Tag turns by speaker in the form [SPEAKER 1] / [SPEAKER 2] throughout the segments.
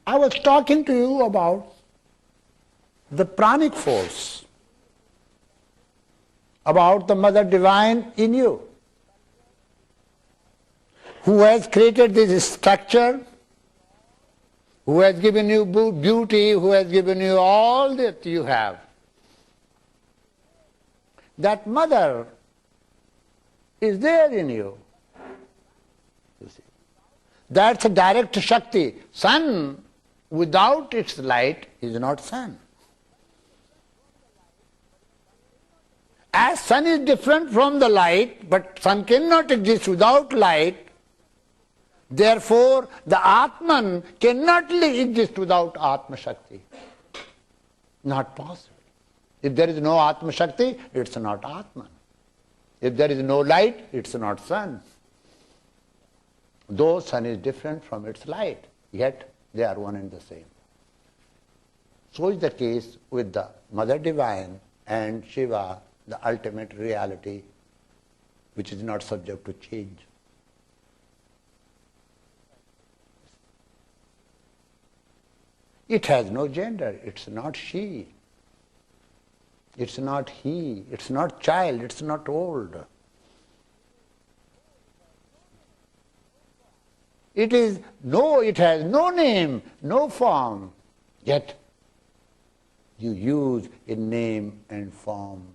[SPEAKER 1] I was talking to you about the pranic force, about the Mother Divine in you, who has created this structure, who has given you beauty, who has given you all that you have. That Mother is there in you. You see. That's a direct Shakti. Sun without its light is not sun. As sun is different from the light, but sun cannot exist without light, therefore the Atman cannot exist without Atma Shakti. Not possible. If there is no Atma Shakti, it's not Atman. If there is no light, it's not sun. Though sun is different from its light, yet they are one and the same. So is the case with the Mother Divine and Shiva, the ultimate reality, which is not subject to change. It has no gender. It's not she. It's not he. It's not child. It's not old. It has no name, no form. Yet you use a name and form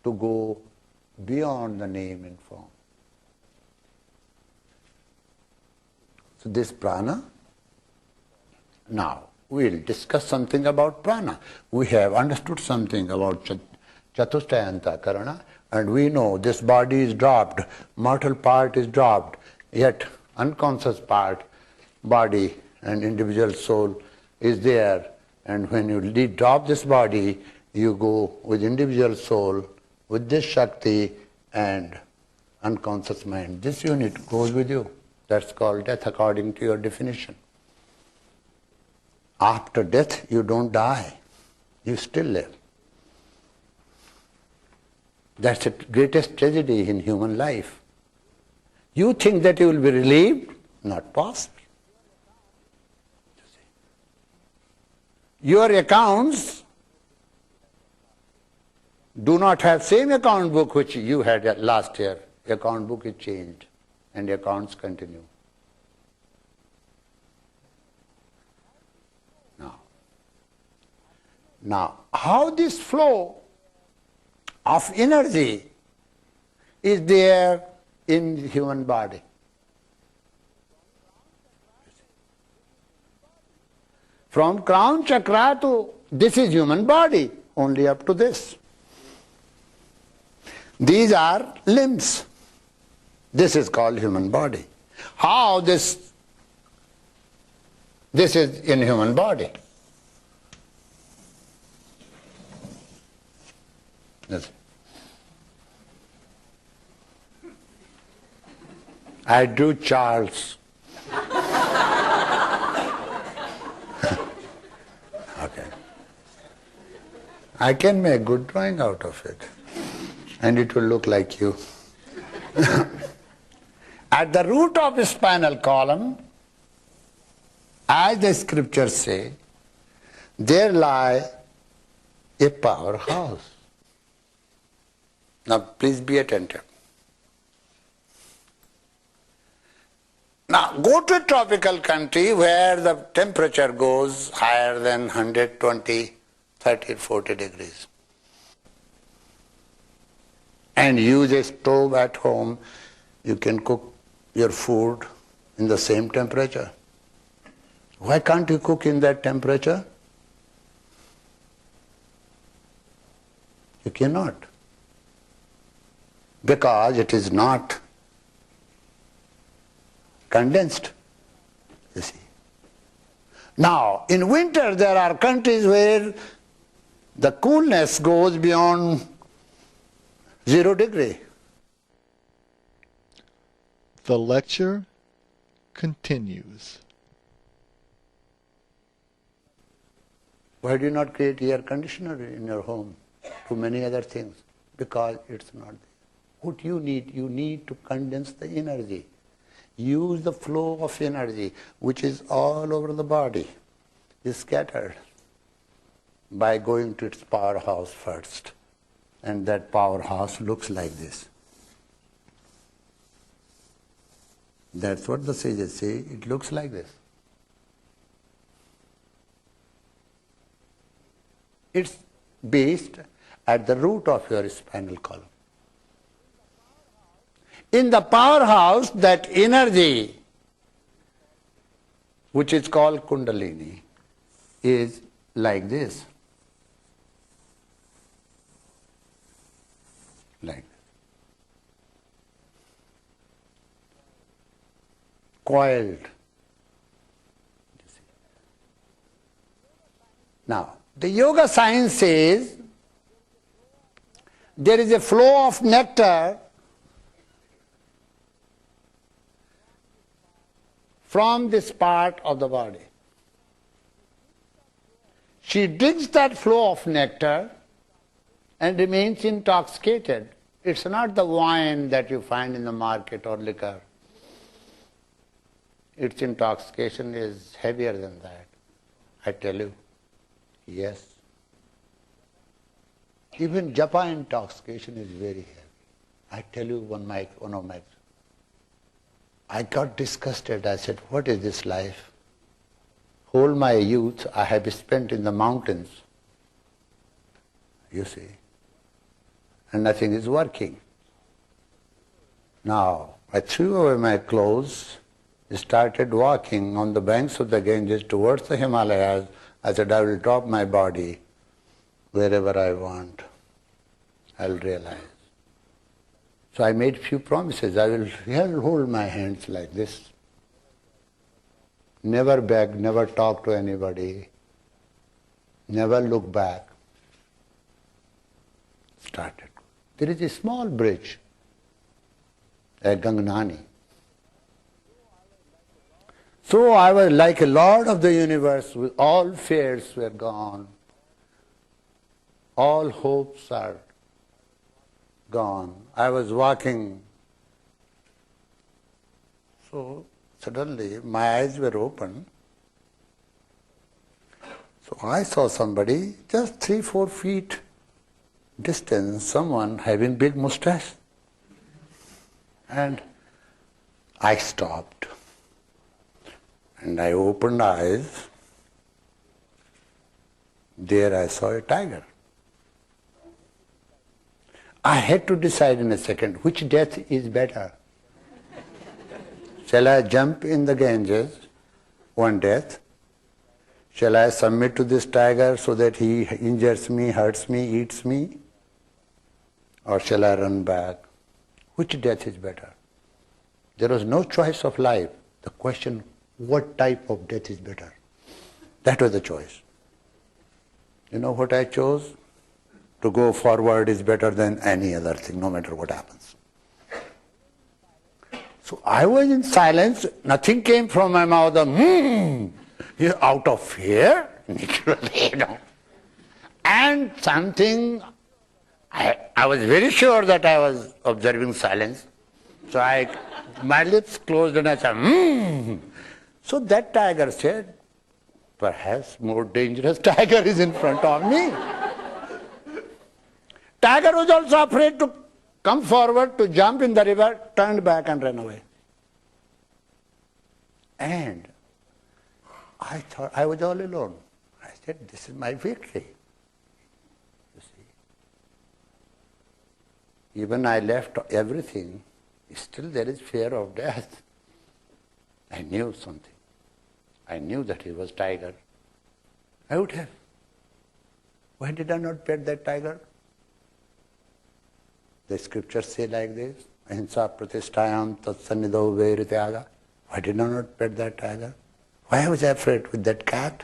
[SPEAKER 1] to go beyond the name and form. So this prana. Now we'll discuss something about prana. We have understood something about Chatustayanta Karana, and we know this body is dropped, mortal part is dropped, yet unconscious part, body and individual soul is there. And when you drop this body, you go with individual soul, with this Shakti and unconscious mind. This unit goes with you. That's called death according to your definition. After death, you don't die. You still live. That's the greatest tragedy in human life. You think that you will be relieved? Not possible. Your accounts do not have same account book which you had last year. Account book is changed and accounts continue. Now, how this flow of energy is there in the human body? From crown chakra to this is human body, only up to this. These are limbs. This is called human body. How this is in human body? Yes. I drew Charles. Okay. I can make good drawing out of it. And it will look like you. At the root of the spinal column, as the scriptures say, there lie a powerhouse. Now please be attentive. Now go to a tropical country where the temperature goes higher than 120, 30, 40 degrees. And use a stove at home, you can cook your food in the same temperature. Why can't you cook in that temperature? You cannot. Because it is not condensed, you see. Now, in winter there are countries where the coolness goes beyond 0 degree.
[SPEAKER 2] The lecture continues.
[SPEAKER 1] Why do you not create air conditioner in your home? To many other things. Because it's not there. What you need to condense the energy. Use the flow of energy which is all over the body. is scattered by going to its powerhouse first. And that powerhouse looks like this. That's what the sages say, it looks like this. It's based at the root of your spinal column. In the powerhouse, that energy, which is called Kundalini, is like this. Like this. Coiled. Now, the yoga science says there is a flow of nectar from this part of the body. She drinks that flow of nectar and remains intoxicated. It's not the wine that you find in the market or liquor. Its intoxication is heavier than that. I tell you, yes. Even japa intoxication is very heavy. I tell you one of my I got disgusted. I said, what is this life? Whole my youth I have spent in the mountains, you see, and nothing is working. Now, I threw away my clothes, started walking on the banks of the Ganges towards the Himalayas. I said, I will drop my body wherever I want. I'll realize. So I made few promises. I will hold my hands like this. Never beg, never talk to anybody, never look back. Started. There is a small bridge at Gangnani. So I was like a lord of the universe, with all fears were gone, all hopes are gone. I was walking, so suddenly my eyes were open. So I saw somebody just 3-4 feet distance, someone having big mustache. And I stopped. And I opened eyes. There I saw a tiger. I had to decide in a second which death is better. Shall I jump in the Ganges, one death? Shall I submit to this tiger so that he injures me, hurts me, eats me? Or shall I run back? Which death is better? There was no choice of life. The question, what type of death is better? That was the choice. You know what I chose? To go forward is better than any other thing, no matter what happens. So I was in silence, nothing came from my mouth, out of fear, and something, I was very sure that I was observing silence. So my lips closed and I said, So that tiger said, perhaps more dangerous tiger is in front of me. Tiger was also afraid to come forward to jump in the river, turned back and ran away. And I thought I was all alone. I said, this is my victory. You see. Even I left everything, still there is fear of death. I knew something. I knew that he was tiger. I would have. Why did I not pet that tiger? The scriptures say like this, Ahimsa pratishtayam tatsannidho vairityaga. Why did I not pet that tiger? Why was I afraid with that cat?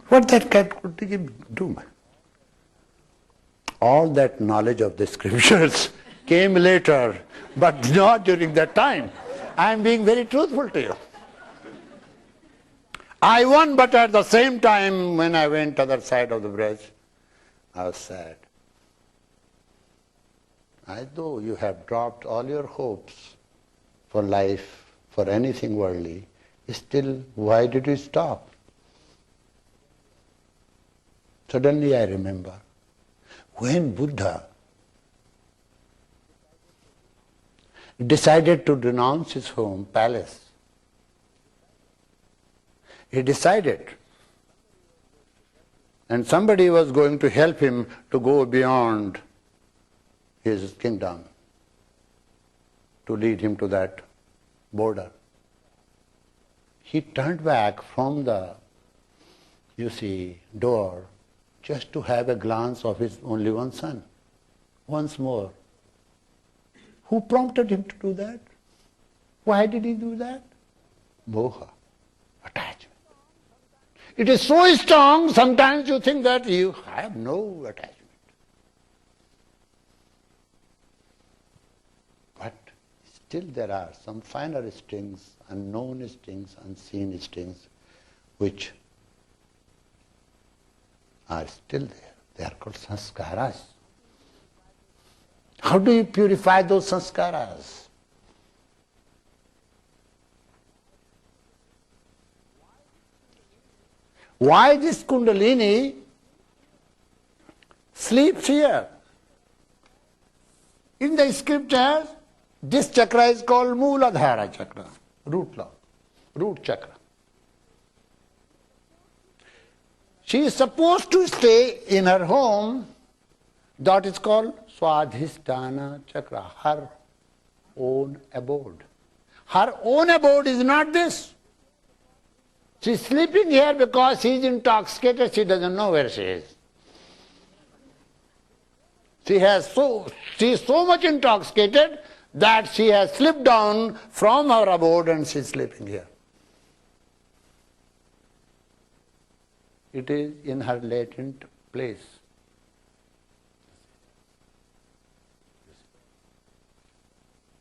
[SPEAKER 1] What that cat could do? All that knowledge of the scriptures came later, but not during that time. I am being very truthful to you. I won, but at the same time, when I went to the other side of the bridge, I was sad. As though you have dropped all your hopes for life, for anything worldly, still, why did you stop? Suddenly I remember, when Buddha decided to renounce his home, palace, he decided, and somebody was going to help him to go beyond his kingdom, to lead him to that border. He turned back from the, door, just to have a glance of his only one son, once more. Who prompted him to do that? Why did he do that? Moha, attachment. It is so strong, sometimes you think that you have no attachment. But still there are some finer stings, unknown stings, unseen stings, which are still there. They are called sanskaras. How do you purify those sanskaras? Why this Kundalini sleeps here? In the scriptures, this chakra is called Mooladhara chakra, root chakra. She is supposed to stay in her home, that is called Swadhisthana chakra, her own abode. Her own abode is not this. She is sleeping here because she is intoxicated, she doesn't know where she is. She is so much intoxicated that she has slipped down from her abode and she is sleeping here. It is in her latent place.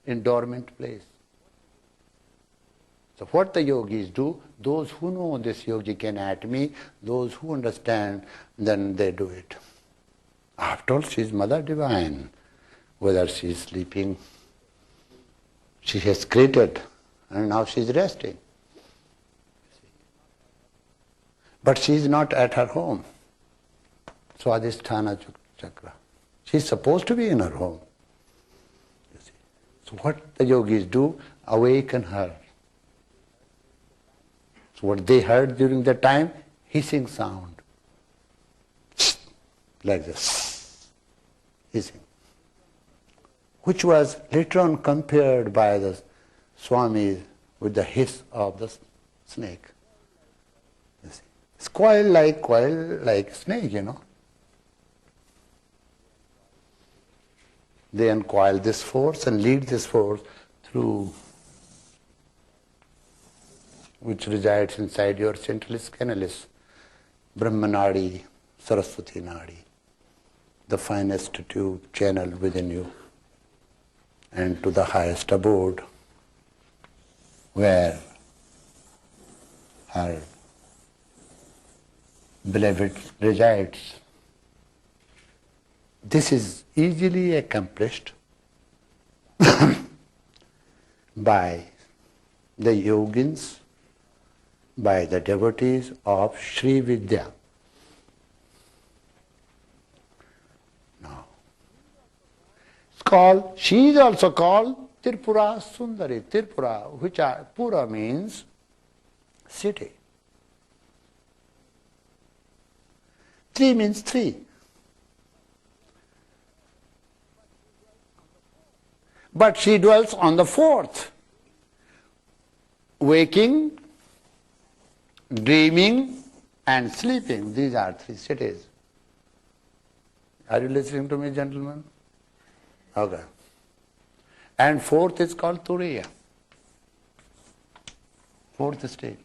[SPEAKER 1] In dormant place. So what the yogis do, those who know this yogic anatomy, those who understand, then they do it. After all, she is Mother Divine. Whether she is sleeping, she has created and now she is resting. But she is not at her home. Swadhisthana chakra. She is supposed to be in her home. You see. So what the yogis do, awaken her. So what they heard during that time, hissing sound. Like this. Hissing. Which was later on compared by the Swami with the hiss of the snake. You see. It's coil like snake, They uncoil this force and lead this force through, which resides inside your centralis canalis, Brahmanadi, Saraswati Nadi, the finest tube channel within you, and to the highest abode, where her beloved resides. This is easily accomplished by the yogins, by the devotees of Sri Vidya. Now, she is also called Tripura Sundari. Tripura, Pura means city. Tri means three. But she dwells on the fourth. Waking, dreaming and sleeping. These are three cities. Are you listening to me, gentlemen? Okay. And fourth is called Turiya. Fourth stage.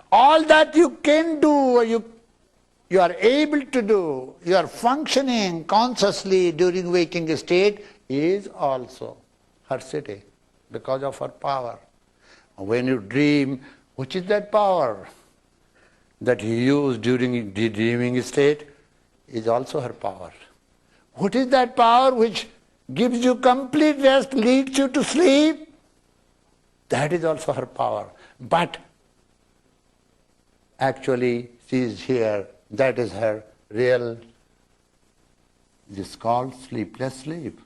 [SPEAKER 1] All that you can do, you are able to do, you are functioning consciously during waking state is also her city because of her power. When you dream, which is that power that you use during the dreaming state is also her power. What is that power which gives you complete rest, leads you to sleep? That is also her power. But Actually, she is here. That is her real, this is called sleepless sleep.